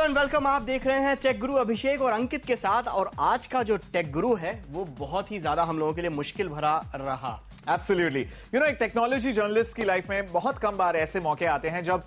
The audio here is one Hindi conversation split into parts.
And welcome. आप देख रहे हैं टेक गुरु अभिषेक और अंकित के साथ। और आज का जो टेक गुरु है वो बहुत ही ज्यादा हम लोगों के लिए मुश्किल भरा रहा। एब्सोल्युटली। एक टेक्नोलॉजी जर्नलिस्ट की लाइफ में बहुत कम बार ऐसे मौके आते हैं जब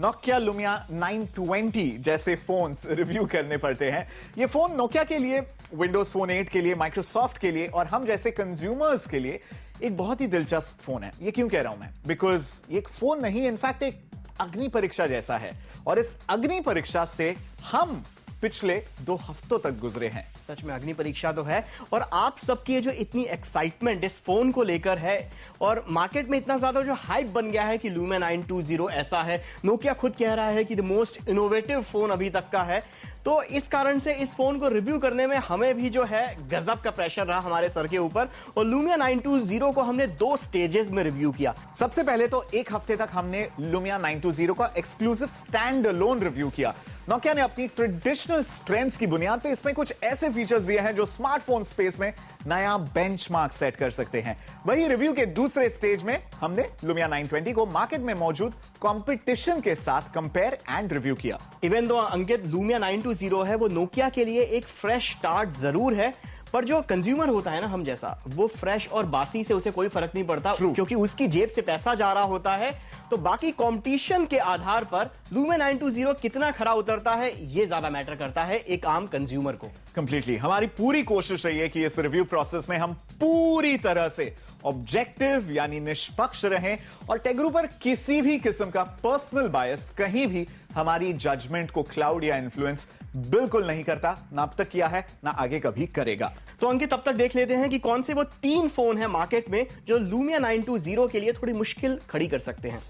नोकिया लुमिया 920 जैसे फोन्स रिव्यू करने पड़ते हैं। ये फोन नोकिया के लिए, विंडोज फोन 8 के लिए, माइक्रोसॉफ्ट के लिए और हम जैसे कंज्यूमर्स के लिए एक बहुत ही दिलचस्प फोन है। ये क्यों कह रहा हूं मैं? बिकॉज ये एक फोन नहीं, इनफैक्ट एक अग्नि परीक्षा जैसा है। और इस अग्नि परीक्षा से हम पिछले 2 हफ्तों तक गुजरे हैं। सच में अग्नि परीक्षा तो है। और आप सबकी जो इतनी एक्साइटमेंट इस फोन को लेकर है और मार्केट में इतना ज्यादा जो हाइप बन गया है कि लुमिया 920 ऐसा है, नोकिया खुद कह रहा है कि द मोस्ट इनोवेटिव फोन अभी तक का है। तो इस कारण से इस फोन को रिव्यू करने में हमें भी जो है गजब का प्रेशर रहा हमारे सर के ऊपर। और लुमिया 920 को हमने 2 स्टेजेस में रिव्यू किया। सबसे पहले तो 1 हफ्ते तक हमने लुमिया 920 का एक्सक्लूसिव स्टैंड अलोन रिव्यू किया। नोकिया ने अपनी ट्रेडिशनल स्ट्रेंथ्स की बुनियाद पे इसमें कुछ ऐसे फीचर्स दिए हैं जो स्मार्टफोन स्पेस में नया बेंचमार्क सेट कर सकते हैं। वही रिव्यू के दूसरे स्टेज में हमने लुमिया 920 को मार्केट में मौजूद कंपटीशन के साथ कंपेयर एंड रिव्यू किया। इवन दो अंकित लुमिया 920 है वो नोकिया के लिए एक फ्रेश स्टार्ट जरूर है, पर जो कंज्यूमर होता है ना हम जैसा, वो फ्रेश और बासी से उसे कोई फर्क नहीं पड़ता। क्योंकि उसकी जेब से पैसा जा रहा होता है। तो बाकी कंपटीशन के आधार पर लुमिया 920 कितना खरा उतरता है ये ज्यादा मैटर करता है एक आम कंज्यूमर को। कंप्लीटली हमारी पूरी कोशिश रही है कि इस रिव्यू प्रोसेस में हम पूरी तरह से ऑब्जेक्टिव यानी निष्पक्ष रहें और टेक गुरु पर किसी भी किस्म का पर्सनल बायस कहीं भी हमारी जजमेंट को क्लाउड या इन्फ्लुएंस बिल्कुल नहीं करता। ना अब तक किया है, ना आगे कभी करेगा। तो अंकित तब तक देख लेते हैं कि कौन से वो 3 फोन है मार्केट में जो लुमिया 920 के लिए थोड़ी मुश्किल खड़ी कर सकते हैं।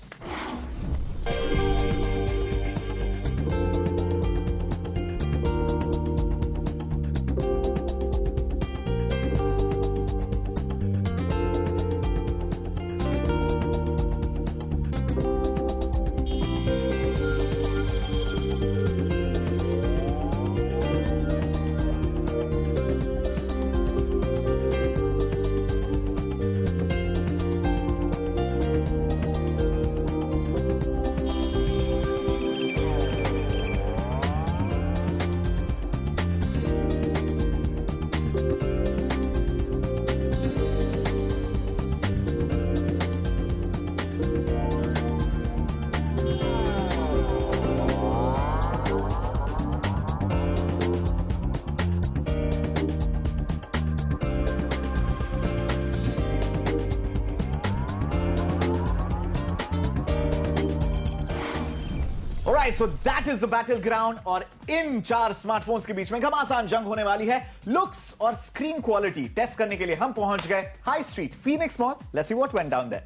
Alright, so that is the battleground और इन 4 स्मार्टफोन्स के बीच में घमासान जंग होने वाली है। लुक्स और स्क्रीन क्वालिटी टेस्ट करने के लिए हम पहुंच गए high street Phoenix mall. Let's see what went down there.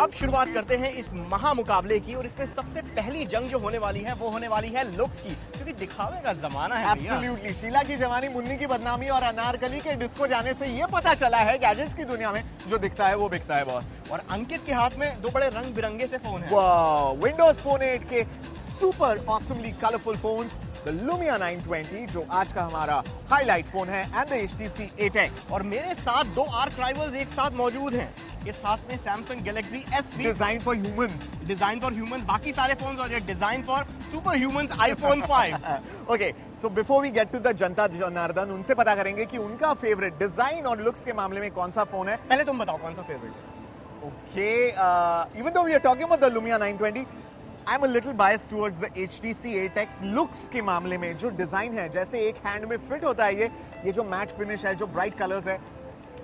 अब शुरुआत करते हैं इस महामुकाबले की। और इसमें सबसे पहली जंग जो होने वाली है वो होने वाली है लुक्स की, क्योंकि दिखावे का जमाना है। एब्सोल्युटली। शीला की जवानी, मुन्नी की बदनामी और अनारकली के डिस्को जाने से ये पता चला है गैजेट्स की दुनिया में जो दिखता है वो बिकता है बॉस। और अंकित के हाथ में 2 बड़े रंग बिरंगे से फोन हैं। वाह, विंडोज फोन 8 के super awesomely colourful phones, the Lumia 920 जो आज का हमारा हाईलाइट फोन है, एंड द HTC 8X। और मेरे साथ 2 आर्क राइवल्स एक साथ मौजूद हैं। इस हाथ में Samsung Galaxy S20 design for humans. Design for humans. बाकी सारे फोन्स और ये design for super humans iPhone 5। Okay, so before we get to the जनता जनार्दन, उनसे पता करेंगे कि उनका फेवरेट डिजाइन और लुक्स के मामले में कौन सा फोन है। पहले तुम बताओ कौन सा फेवरेट है। Okay, even though we are talking about the Lumia 920, I am a little biased towards the HTC 8X। Looks के मामले में जो डिजाइन है, जैसे एक हैंड में फिट होता है ये जो मैट फिनिश है, जो ब्राइट कलर्स है,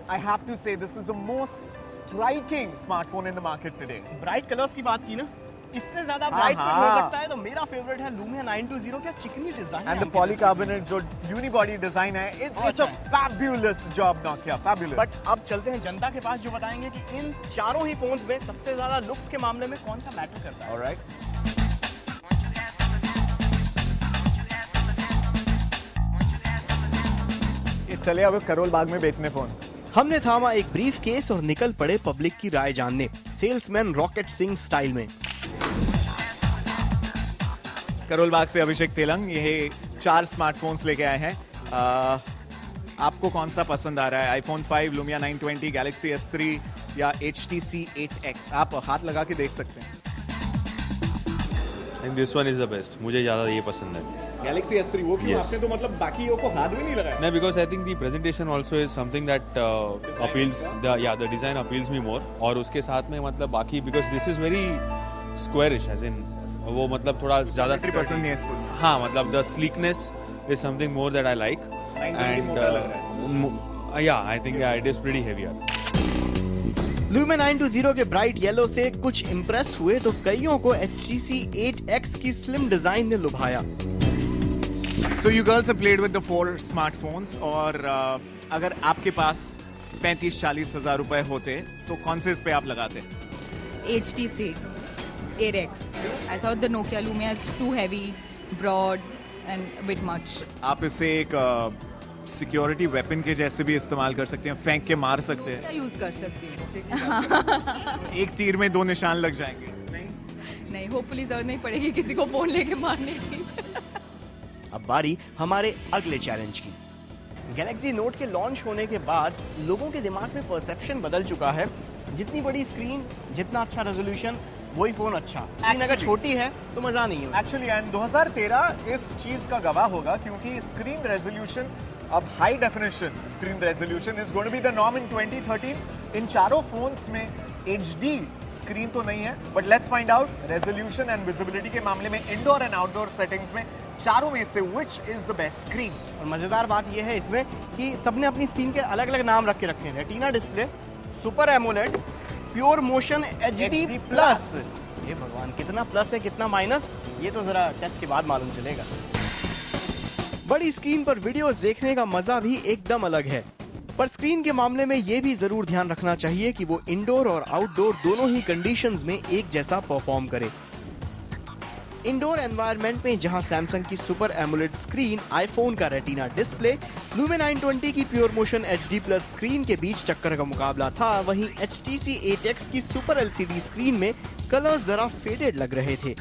I have to say this is the most striking smartphone in the market today. Bright colours की बात की ना, इससे ज्यादा ब्राइट कुछ हो सकता है। तो मेरा फेवरेट है लुमिया 920 का चिकनी डिजाइन एंड द पॉलीकार्बोनेट जो यूनिबॉडी डिजाइन है, it's a fabulous job Nokia, fabulous. But अब चलते हैं जनता के पास जो बताएंगे कि इन चारों ही फोन्स में सबसे ज्यादा लुक्स के मामले में कौन सा मैटर करता है। ऑलराइट, चले अब करोल बाग में बेचने फोन। हमने थामा एक ब्रीफ केस और निकल पड़े पब्लिक की राय जानने, सेल्समैन रॉकेट सिंह स्टाइल में। करोल बाग से अभिषेक तेलंग ये 4 स्मार्टफोन्स लेके आए हैं। आपको कौन सा पसंद आ रहा है? आईफोन 5, लुमिया 920, गैलेक्सी S3, या HTC 8X? आप हाथ लगा के देख सकते हैं। And this one is the best. मुझे ज़्यादा ये पसंद है. Galaxy S3 वो क्यों? Yes. आपने तो मतलब बाकियों को हाथ भी नहीं लगाया। No, because I think the presentation also is something that appeals. The design appeals me more. और उसके साथ में मतलब बाकी because this is very squarish as in वो मतलब थोड़ा ज़्यादा पसंद नहीं है इसको। हाँ मतलब the sleekness is something more that I like. 920 मोटा लग रहा है। Yeah, I think it is pretty heavier. Lumen 920 के ब्राइट येलो से कुछ इम्प्रेस हुए तो कईयों को HTC 8X की स्लिम डिजाइन ने लुभाया। So you girls have played with the 4 smartphones और अगर आपके पास 35-40 हजार रुपए होते तो कौन से इस पे आप लगाते? HTC 8X. I thought the Nokia Lumia is too heavy, broad and a bit much. आप इसे एक सिक्योरिटी वेपन के जैसे भी इस्तेमाल कर सकते हैं, फेंक के मार सकते हैं। क्या यूज कर सकती हूँ? एक तीर में 2 निशान लग जाएंगे। नहीं, होपफुली जरूरत नहीं पड़ेगी किसी को फोन लेके मारने की। अब बारी हमारे अगले चैलेंज की। गैलेक्सी नोट के लॉन्च होने के बाद लोगों के दिमाग में परसेप्शन बदल चुका है, जितनी बड़ी स्क्रीन, जितना अच्छा रेजोल्यूशन, वही फोन अच्छा। स्क्रीन अगर छोटी है तो मजा नहीं है। एक्चुअली एंड 2013 इस चीज का गवाह होगा क्योंकि स्क्रीन रेजोल्यूशन अब high definition screen resolution is going to be the norm in 2013। इन चारों फोन्स में HD स्क्रीन तो नहीं है, but let's find out resolution and visibility के मामले में इंडोर एंड आउटडोर सेटिंग्स में चारों में से which is the best screen. और मजेदार बात यह है इसमें कि सबने अपनी स्क्रीन के अलग अलग नाम रख के रखे हैं। Retina display, super AMOLED, pure motion HD plus. ये भगवान, कितना प्लस है कितना माइनस, ये तो जरा टेस्ट के बाद मालूम चलेगा। बड़ी स्क्रीन पर वीडियोस देखने का मजा भी एकदम अलग है, पर स्क्रीन के मामले में ये भी जरूर ध्यान रखना चाहिए कि वो इंडोर और आउटडोर दोनों ही कंडीशंस में एक जैसा परफॉर्म करे। इंडोर एनवायरनमेंट में जहां सैमसंग की सुपर एमोलेड स्क्रीन, आईफोन का रेटिना डिस्प्ले, Lumen 920 की pure motion HD plus screen के बीच टक्कर का मुकाबला था, वहीं HTC 8X की सुपर LCD स्क्रीन में कलर्स जरा फेडेड लग रहे थे।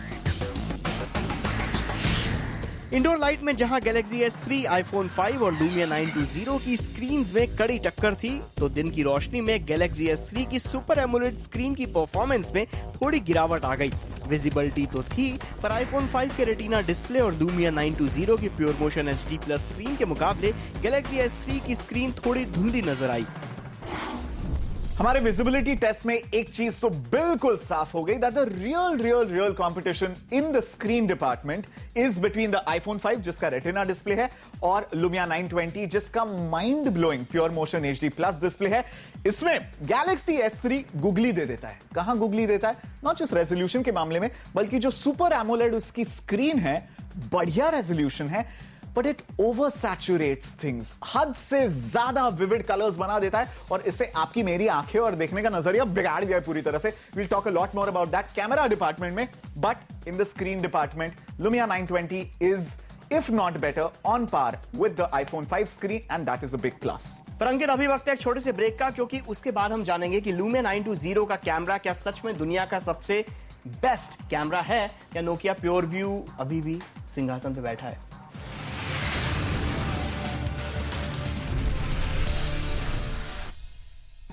इंडोर लाइट में जहां Galaxy S3, iPhone 5 और Lumia 920 की स्क्रीन्स में कड़ी टक्कर थी, तो दिन की रोशनी में Galaxy S3 की सुपर एमोलेड स्क्रीन की परफॉर्मेंस में थोड़ी गिरावट आ गई। विजिबिलिटी तो थी, पर iPhone 5 के रेटिना डिस्प्ले और Lumia 920 की pure motion HD plus screen के मुकाबले Galaxy S3 की स्क्रीन थोड़ी धुंधली नजर आई। हमारे विजिबिलिटी टेस्ट में एक चीज तो बिल्कुल साफ हो गई that the real competition in the screen department is between the iPhone 5 जिसका रेटिना डिस्प्ले है और Lumia 920 जिसका mind blowing pure motion HD plus display है। इसमें Galaxy S3 गुगली दे देता है। कहां गुगली देता है? नॉट जस्ट रेजोल्यूशन के मामले में, बल्कि जो सुपर एमोलेड उसकी स्क्रीन है, बढ़िया रेजोल्यूशन है, बट इट ओवर सैचुरेट्स थिंग्स, हद से ज्यादा विविड कलर्स बना देता है और इससे आपकी मेरी आंखें और देखने का नजरिया बिगाड़ दिया है पूरी तरह से। Will talk a lot more about that camera department में, but in the screen department Lumia 920 is if not better on par with the iPhone 5 screen and that is a big plus। पर अंकित, अभी वक्त है एक छोटे से ब्रेक का, क्योंकि उसके बाद हम जानेंगे कि Lumia 920 का कैमरा क्या सच में दुनिया का सबसे बेस्ट कैमरा है या Nokia PureView अभी भी सिंहासन पे बैठा है।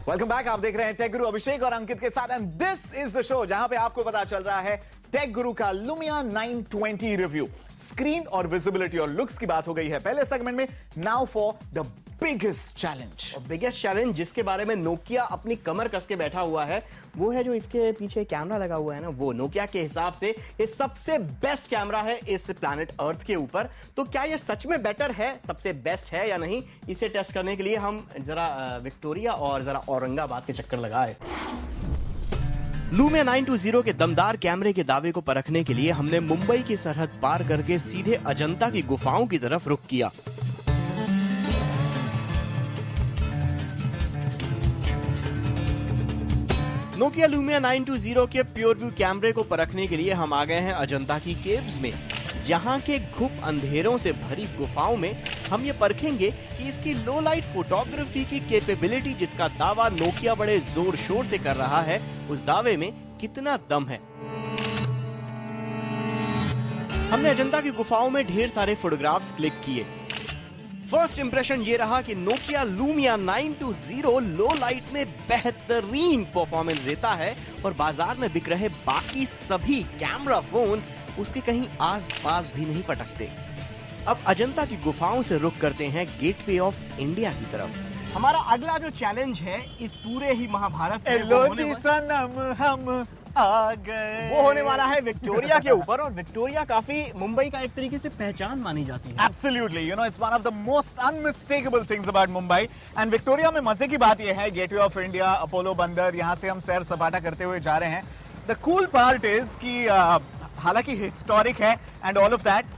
Welcome back. आप देख रहे हैं टेक गुरु अभिषेक और अंकित के साथ, and this is the show जहां पे आपको पता चल रहा है टेक गुरु का Lumia 920 रिव्यू। स्क्रीन और विजिबिलिटी और लुक्स की बात हो गई है पहले सेगमेंट में। Now for the biggest challenge. Biggest challenge जिसके बारे में नोकिया अपनी कमर कस के बैठा हुआ है, वो है जो इसके पीछे कैमरा लगा हुआ है ना, वो नोकिया के हिसाब से ये सबसे बेस्ट कैमरा है इस प्लैनेट अर्थ के ऊपर। तो क्या ये सच में बेटर है, सबसे बेस्ट है या नहीं, इसे टेस्ट करने के लिए हम जरा विक्टोरिया और जरा औरंगाबाद के चक्कर लगाए। Lumia 920 के दमदार कैमरे के दावे को परखने के लिए हमने मुंबई की सरहद पार करके सीधे अजंता की गुफाओं की तरफ रुख किया। Nokia Lumia 920 के PureView कैमरे को परखने के लिए हम आ गए हैं अजंता की केव्स में, जहां के घुप अंधेरों से भरी गुफाओं में हम ये परखेंगे कि इसकी लो लाइट फोटोग्राफी की कैपेबिलिटी, जिसका दावा नोकिया बड़े जोर शोर से कर रहा है, उस दावे में कितना दम है। हमने अजंता की गुफाओं में ढेर सारे फोटोग्राफ्स क्लिक किए। फर्स्ट इंप्रेशन ये रहा कि नोकिया लूमिया 920 लो लाइट में बेहतरीन परफॉर्मेंस देता है और बाजार में बिक रहे बाकी सभी कैमरा फोन्स उसके कहीं आस-पास भी नहीं पटकते। अब अजंता की गुफाओं से रुख करते हैं गेटवे ऑफ इंडिया की तरफ। हमारा अगला जो चैलेंज है इस पूरे ही महाभारत में वो होने वाला है विक्टोरिया के ऊपर, और विक्टोरिया काफी मुंबई का एक तरीके से पहचान मानी जाती है। Absolutely, you know, it's one of the most unmistakable things about Mumbai. And Victoria में मजे की बात यह है, गेटवे ऑफ इंडिया, अपोलो बंदर, यहाँ से हम सैर सपाटा करते हुए जा रहे हैं। The cool part is कि हालांकि हिस्टोरिक है and all of that,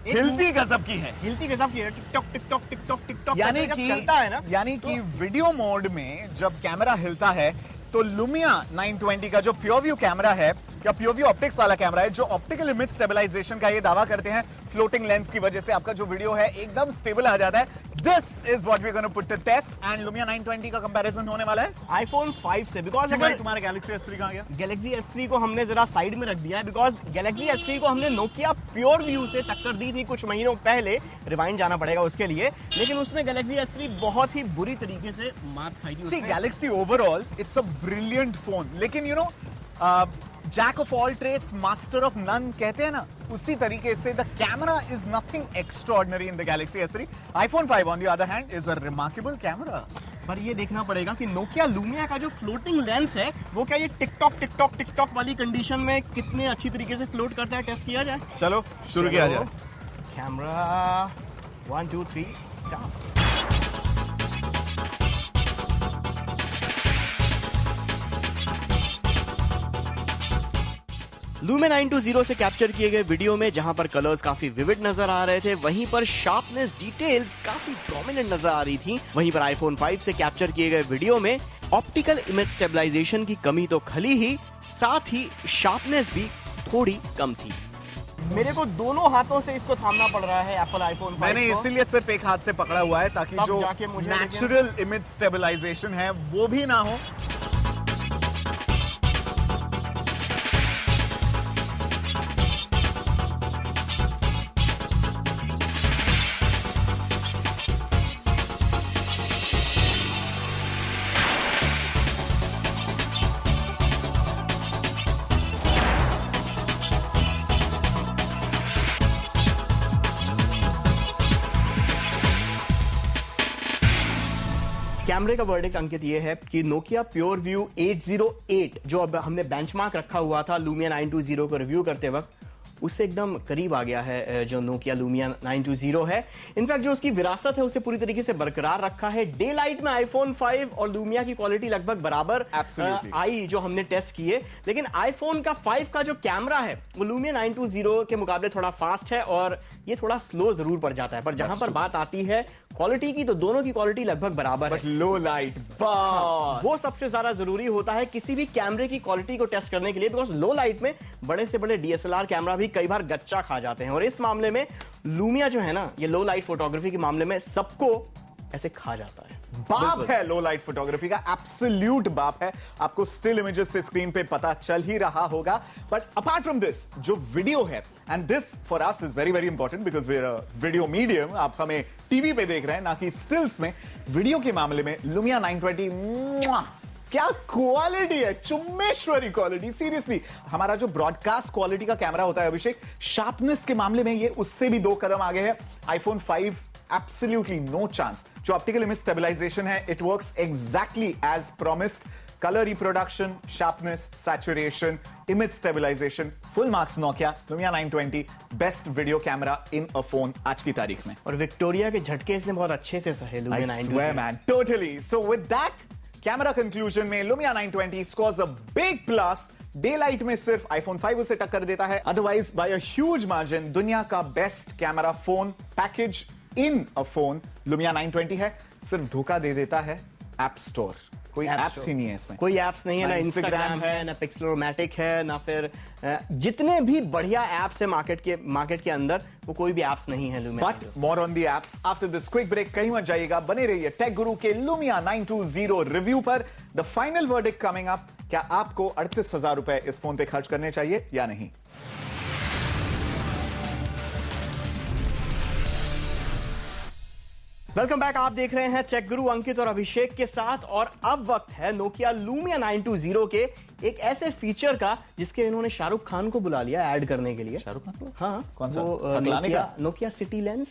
हिलती गजब की है। हिलती गजब की है, टिकटॉक टिकटॉक टिकटॉक टिकटॉक यानी कि चलता है ना, यानी कि वीडियो मोड में जब कैमरा हिलता है तो लुमिया 920 का जो प्योर व्यू कैमरा है या प्योर व्यू ऑप्टिक्स वाला कैमरा है, जो ऑप्टिकल इमेज स्टेबलाइजेशन का ये दावा करते हैं, फ्लोटिंग लेंस की वजह से आपका जो वीडियो है एकदम स्टेबल आ जाता है। This is what we are gonna put to test and Lumia 920 का कंपैरिजन होने वाला है आईफोन 5 से। बिकॉज अगर तुम्हारा गैलेक्सी S3 कहां गया? गैलेक्सी S3 को हमने जरा साइड में रख दिया है, बिकॉज गैलेक्सी S3 को हमने नोकिया प्योर व्यू से टक्कर दी थी कुछ महीनों पहले, रिवाइंड जाना पड़ेगा उसके लिए, लेकिन उसमें गैलेक्सी S3 बहुत ही बुरी तरीके से मात खाई थी। See Galaxy overall it's a brilliant phone, लेकिन you know jack of all trades master of none कहते हैं ना, उसी तरीके से the camera is nothing extraordinary in the Galaxy S3। IPhone 5 on the other hand is a remarkable camera. पर ये देखना पड़ेगा कि नोकिया लूमिया का जो फ्लोटिंग लेंस है वो क्या ये टिकटॉक टिकटॉक टिकटॉक वाली कंडीशन में कितने अच्छी तरीके से फ्लोट करता है, टेस्ट किया जाए। चलो शुरू किया जाए। Camera 1 2 3 start. लूमिया 920 से कैप्चर किए गए वीडियो में जहां पर कलर्स काफी विविड नजर आ रहे थे, वहीं पर शार्पनेस डिटेल्स काफी प्रोमिनेंट नजर आ रही थी। वहीं पर आईफोन 5 से कैप्चर किए गए वीडियो में ऑप्टिकल इमेज स्टेबलाइजेशन की कमी तो खली ही, साथ ही शार्पनेस भी थोड़ी कम थी। मेरे को दोनों हाथों से इसको थामना पड़ रहा है एप्पल आईफोन 5 मैंने इसीलिए सिर्फ एक हाथ से पकड़ा हुआ है ताकि जो नेचुरल इमेज स्टेबलाइजेशन है वो भी ना हो। कैमरे का वर्डिक्ट अंकित ये है कि नोकिया प्योर व्यू 808 जो अब हमने बेंचमार्क रखा हुआ था लूमिया 920 को रिव्यू करते वक्त, उससे एकदम करीब आ गया है जो नोकिया लूमिया 920 है। इनफैक्ट जो उसकी विरासत है उसे पूरी तरीके से बरकरार रखा है। डे लाइट में आईफोन 5 और लूमिया की क्वालिटी लगभग बराबर आई जो हमने टेस्ट किए, लेकिन आईफोन का 5 का जो कैमरा है वो लूमिया 920 के मुकाबले थोड़ा फास्ट है और ये थोड़ा स्लो जरूर पड़ जाता है। पर जहां पर बात आती है क्वालिटी की तो दोनों की क्वालिटी लगभग बराबर है। लो लाइट वो सबसे ज्यादा जरूरी होता है किसी भी कैमरे की क्वालिटी को टेस्ट करने के लिए, बिकॉज लो लाइट में बड़े से बड़े डीएसएलआर कैमरा भी कई बार गच्चा खा जाते हैं, और इस मामले में लूमिया जो है ना, ये लो लाइट फोटोग्राफी के मामले में सबको ऐसे खा जाता है। बाप है लो लाइट फोटोग्राफी का, एब्सोल्यूट बाप है। आपको स्टिल इमेजेस से स्क्रीन पे पता चल ही रहा होगा। बट अपार्ट फ्रॉम दिस जो वीडियो है, and this for us is very very important because we are a video medium, आप हमें टीवी पे देख रहे हैं ना कि स्टिल्स में। वीडियो के मामले में लुमिया 920 क्या क्वालिटी है, चुम्मेश्वरी क्वालिटी। सीरियसली हमारा जो ब्रॉडकास्ट क्वालिटी का कैमरा होता है अभिषेक, शार्पनेस के मामले में ये उससे भी 2 कदम आगे है। IPhone 5 absolutely no chance. जो ऑप्टिकल इमेज स्टेबलाइजेशन है, it works exactly as promised. Colour reproduction, sharpness, saturation, image stabilisation, full marks Nokia Lumia 920, best video camera in a phone आज की तारीख में। और विक्टोरिया के झटके इसने बहुत अच्छे से सहे Lumia 920 man, totally. So with that camera conclusion में Lumia 920 scores a big plus. Daylight में सिर्फ आईफोन 5 उसे टक्कर देता है, otherwise by a huge margin दुनिया का best camera phone package in a phone Lumia 920 है। सिर्फ धोखा दे देता है ऐप स्टोर। कोई एप्स ही नहीं है इसमें, कोई एप्स नहीं है, ना इंस्टाग्राम है, ना पिक्सेलोमैटिक है, ना फिर जितने भी बढ़िया एप्स है मार्केट के अंदर, वो कोई भी एप्स नहीं है Lumia. But more on the apps after this quick break. कहीं मत जाइएगा, बने रहिए टेक गुरु के लुमिया 920 रिव्यू पर। The final verdict coming up. क्या आपको 38,000 रुपए इस फोन पे खर्च करने चाहिए या नहीं? Welcome back. आप देख रहे हैं टेक गुरु अंकित और अभिषेक के साथ, और अब वक्त है नोकिया लूमिया 920 के एक ऐसे फीचर का जिसके इन्होंने शाहरुख खान को बुला लिया ऐड करने के लिए। शाहरुख खान को? हाँ, कौन सा? Nokia city lens.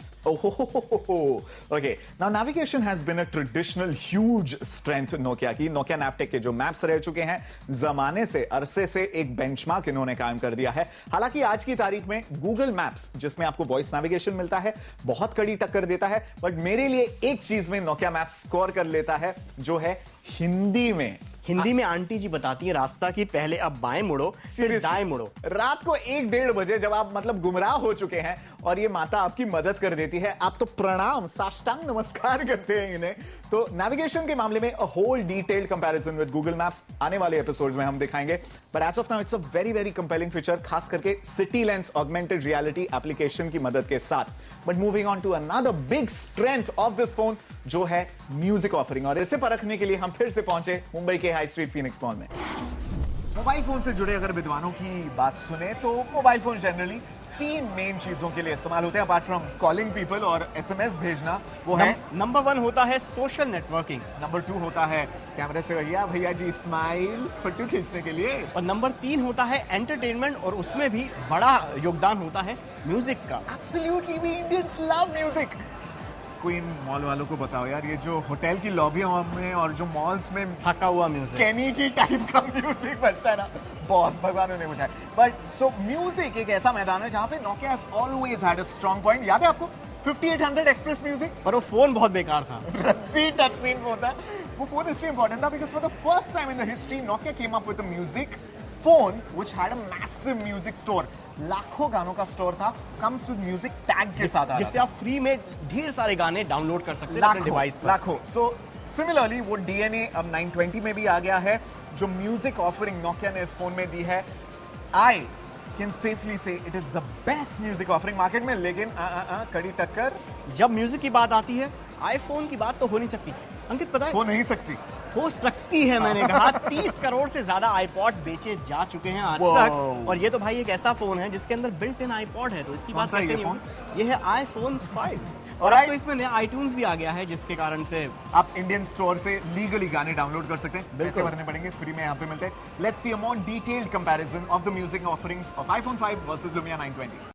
Okay. Now navigation has been a traditional huge strength Nokia की। नोकिया नैपटेक के जो मैप्स रह चुके हैं जमाने से, अरसे से एक बेंचमार्क इन्होंने कायम कर दिया है। हालांकि आज की तारीख में गूगल मैप्स, जिसमें आपको वॉइस नेविगेशन मिलता है, बहुत कड़ी टक्कर देता है। बट मेरे लिए एक चीज में नोकिया मैप्स स्कोर कर लेता है, जो है हिंदी में। हिंदी में आंटी जी बताती है रास्ता की पहले अब बाएं मुड़ो फिर दाएं मुड़ो। रात को 1-1:30 बजे जब आप मतलब गुमराह हो चुके हैं और ये माता आपकी मदद कर देती है, आप तो प्रणाम, साष्टांग नमस्कार करते हैं इन्हें। तो नेविगेशन के मामले में a whole detailed comparison with Google Maps आने वाले एपिसोड्स में हम दिखाएंगे। But as of now it's a very very compelling feature, खास करके City Lens augmented reality application की मदद के साथ। But moving on to another big strength of this phone, जो है म्यूजिक ऑफरिंग। और इसे परखने के लिए हम फिर से पहुंचे मुंबई के हाई स्ट्रीट फीनिक्स मॉल में। मोबाइल फोन से जुड़े अगर विद्वानों की बात सुने तो मोबाइल फोन जनरली 3 मेन चीजों के लिए इस्तेमाल होते हैं, अपार्ट फ्रॉम कॉलिंग पीपल और एसएमएस भेजना। वो है नंबर 1 होता है सोशल नेटवर्किंग, नंबर 2 होता है कैमरे से भैया जी स्माइल फोटो खींचने के लिए, और नंबर 3 होता है एंटरटेनमेंट, और उसमें भी बड़ा योगदान होता है म्यूजिक का। Absolutely, we Indians love music. कोई इन मॉल वालों को बताओ यार, ये जो होटल की लॉबियों में और जो मॉल्स में थका हुआ म्यूजिक, केनी जी टाइप का म्यूजिक बजता है ना, बॉस भगवान ने मुझे। बट सो म्यूजिक एक ऐसा मैदान है जहां पे Nokia has always had a strong point. याद है आपको 5800 एक्सप्रेस म्यूजिक? पर वो फोन बहुत बेकार था। रत्ती टच स्क्रीन होता है वो फोन, इसलिए इंपॉर्टेंट था because for the first time in the history Nokia came up with a music phone which had a massive music store. लाखों गानों का स्टोर था, कम्स विद म्यूजिक टैग के साथ, जिससे आप फ्री में ढेर सारे गाने डाउनलोड कर सकते हैं अपने डिवाइस पर। लाखों। सो सिमिलरली वो डीएनए अब 920 में भी आ गया है, जो म्यूजिक ऑफरिंग नोकिया ने इस फोन में दी है। आई कैन सेफली से it is the best music offering market में। लेकिन कड़ी टक्कर जब म्यूजिक की बात आती है, आईफोन की बात तो हो नहीं सकती। अंकित पता है? हो नहीं सकती। हो सकती है, मैंने कहा। 30 करोड़ से ज्यादा आईपॉड्स बेचे जा चुके हैं आज तक, और ये तो भाई एक ऐसा फोन है जिसके अंदर बिल्ट इन आईपॉड है, तो इसकी बात कैसे नहीं होगी? ये है आईफोन 5, और अब तो इसमें नया आईट्यून्स भी आ गया है, जिसके कारण से आप इंडियन स्टोर से लीगली गाने डाउनलोड कर सकते हैं। पैसे भरने पड़ेंगे, फ्री में यहाँ पे मिलते हैं। Let's see a more detailed comparison of the music offerings of iPhone 5 versus Lumia 920।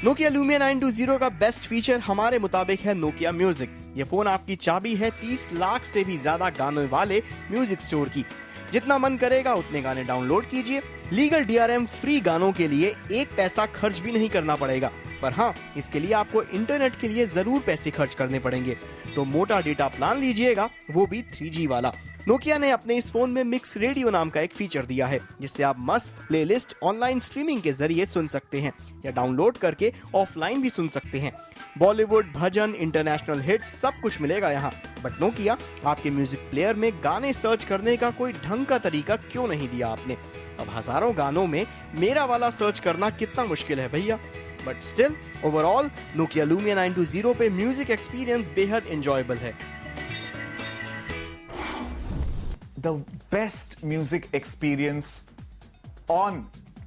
Nokia Lumia 920 का बेस्ट फीचर हमारे मुताबिक है नोकिया म्यूजिक। ये फोन आपकी चाबी है 30 लाख से भी ज्यादा गानों वाले म्यूजिक स्टोर की। जितना मन करेगा उतने गाने डाउनलोड कीजिए। लीगल DRM फ्री गानों के लिए 1 पैसा खर्च भी नहीं करना पड़ेगा, पर हाँ, इसके लिए आपको इंटरनेट के लिए जरूर पैसे खर्च करने पड़ेंगे। तो मोटा डेटा प्लान लीजिएगा, वो भी 3G वाला। नोकिया ने अपने इस फोन में मिक्स रेडियो नाम का एक फीचर दिया है, जिससे आप मस्त प्लेलिस्ट ऑनलाइन स्ट्रीमिंग के जरिए सुन सकते हैं या डाउनलोड करके ऑफलाइन भी सुन सकते हैं। बॉलीवुड, भजन, इंटरनेशनल हिट्स सब कुछ मिलेगा यहाँ। बट नोकिया आपके म्यूजिक प्लेयर में गाने सर्च करने का कोई ढंग का तरीका क्यों नहीं दिया आपने? अब हजारों गानों में मेरा वाला सर्च करना कितना मुश्किल है भैया। But still overall Nokia Lumia 920 पे म्यूजिक एक्सपीरियंस बेहद एंजॉयबल है। The best music experience on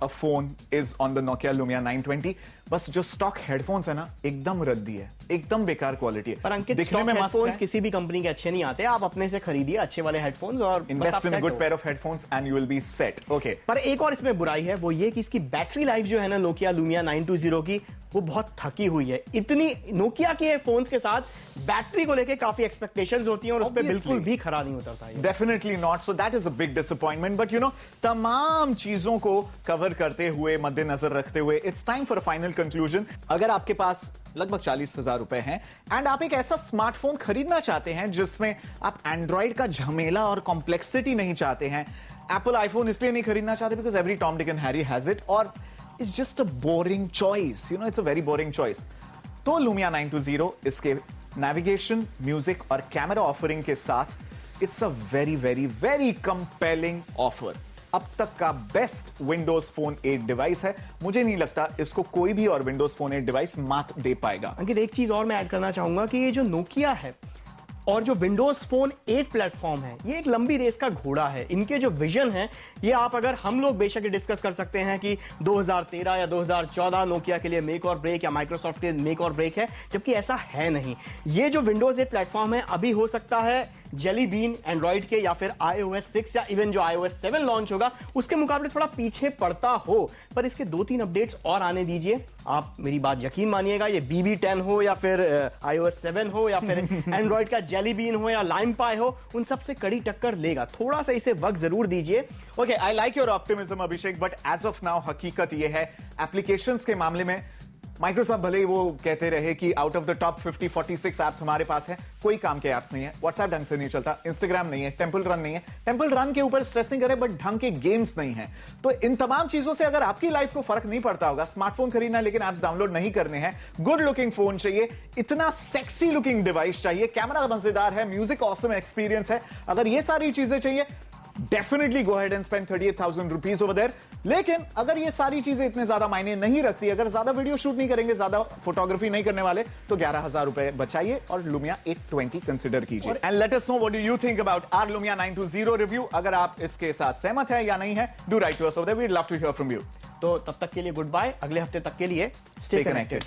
a phone is on the Nokia Lumia 920। बस जो स्टॉक हेडफोन्स है ना, एकदम रद्दी है, एकदम बेकार क्वालिटी है। पर अंकित, दिखने में मस्त है। किसी भी कंपनी के अच्छे नहीं आते। आप अपने से खरीदिए अच्छे वाले हेडफोन्स और invest in a good pair of headphones and you will be set. Okay, पर एक और इसमें बुराई है, वो ये कि इसकी बैटरी लाइफ जो है ना नोकिया लूमिया 920 की, वो बहुत थकी हुई है। इतनी नोकिया के फोन्स के साथ बैटरी को लेके काफी एक्सपेक्टेशंस होती हैं और उस पे बिल्कुल भी खरा नहीं उतरता है। Definitely not, so that is a big disappointment. But you know, तमाम चीजों को कवर करते हुए, मद्देनजर रखते हुए, it's time for a final conclusion. अगर आपके पास लगभग 40,000 रुपए हैं एंड आप एक ऐसा स्मार्टफोन खरीदना चाहते हैं जिसमें आप एंड्रॉइड का झमेला और कॉम्प्लेक्सिटी नहीं चाहते हैं, एप्पल आईफोन इसलिए नहीं खरीदना चाहते because every Tom Dick and Harry has it, और it's just a boring choice, you know, it's a very boring choice, तो लुमिया 920 इसके नेविगेशन, म्यूजिक और कैमरा ऑफरिंग के साथ it's a very very very compelling offer. अब तक का बेस्ट विंडोज फोन 8 डिवाइस है। मुझे नहीं लगता इसको कोई भी और विंडोज फोन 8 डिवाइस मात दे पाएगा। अंकित, एक चीज और मैं ऐड करना चाहूंगा कि ये जो नोकिया है, और जो विंडोज फोन 8 प्लेटफॉर्म है, ये एक लंबी रेस का घोड़ा है। इनके जो विजन है, ये आप अगर हम लोग बेशक डिस्कस कर सकते हैं कि 2013 या 2014 नोकिया के लिए मेक और ब्रेक या माइक्रोसॉफ्ट के मेक और ब्रेक है, जबकि ऐसा है नहीं। ये जो विंडोज 8 प्लेटफॉर्म है, अभी हो सकता है जेली बीन एंड्रॉइड के या फिर iOS 6 या इवन जो iOS 7 लॉन्च होगा उसके मुकाबले थोड़ा पीछे पड़ता हो, पर इसके 2-3 अपडेट्स और आने दीजिए। आप मेरी बात यकीन मानिएगा, ये BB10 हो या फिर iOS 7 हो या फिर एंड्रॉइड का जेली बीन हो या लाइम पाई हो, उन सब से कड़ी टक्कर लेगा। थोड़ा सा इसे वक्त जरूर दीजिए। Okay, I like your optimism Abhishek, but as of now हकीकत यह है एप्लीकेशंस के मामले में माइक्रोसॉफ्ट भले ही वो कहते रहे कि out of the top 46 apps हमारे पास है, कोई काम के एप्स नहीं है। व्हाट्सएप ढंग से नहीं चलता, इंस्टाग्राम नहीं है, टेंपल रन नहीं है। टेंपल रन के ऊपर स्ट्रेसिंग करे बट ढंग के गेम्स नहीं है। तो इन तमाम चीजों से अगर आपकी लाइफ को फर्क नहीं पड़ता होगा, स्मार्टफोन खरीदना लेकिन एप्स डाउनलोड नहीं करने हैं, गुड लुकिंग फोन चाहिए, इतना सेक्सी लुकिंग डिवाइस चाहिए, कैमरा मजेदार है, म्यूजिक ऑसम एक्सपीरियंस है, अगर ये सारी चीजें चाहिए, definitely go ahead and spend 38,000 rupees over there. लेकिन अगर ये सारी चीजें इतने ज्यादा मायने नहीं रखती, अगर ज्यादा वीडियो शूट नहीं करेंगे, ज्यादा फोटोग्राफी नहीं करने वाले, तो 11,000 रुपए बचाइए और लुमिया 820 कंसिडर कीजिए। And let us know what do you think about our Lumia 920 review. अगर आप इसके साथ सहमत हैं या नहीं है, do write to us over there, we would love to hear from you. तो तब तक के लिए गुड बाय, अगले हफ्ते तक के लिए स्टे कनेक्टेड।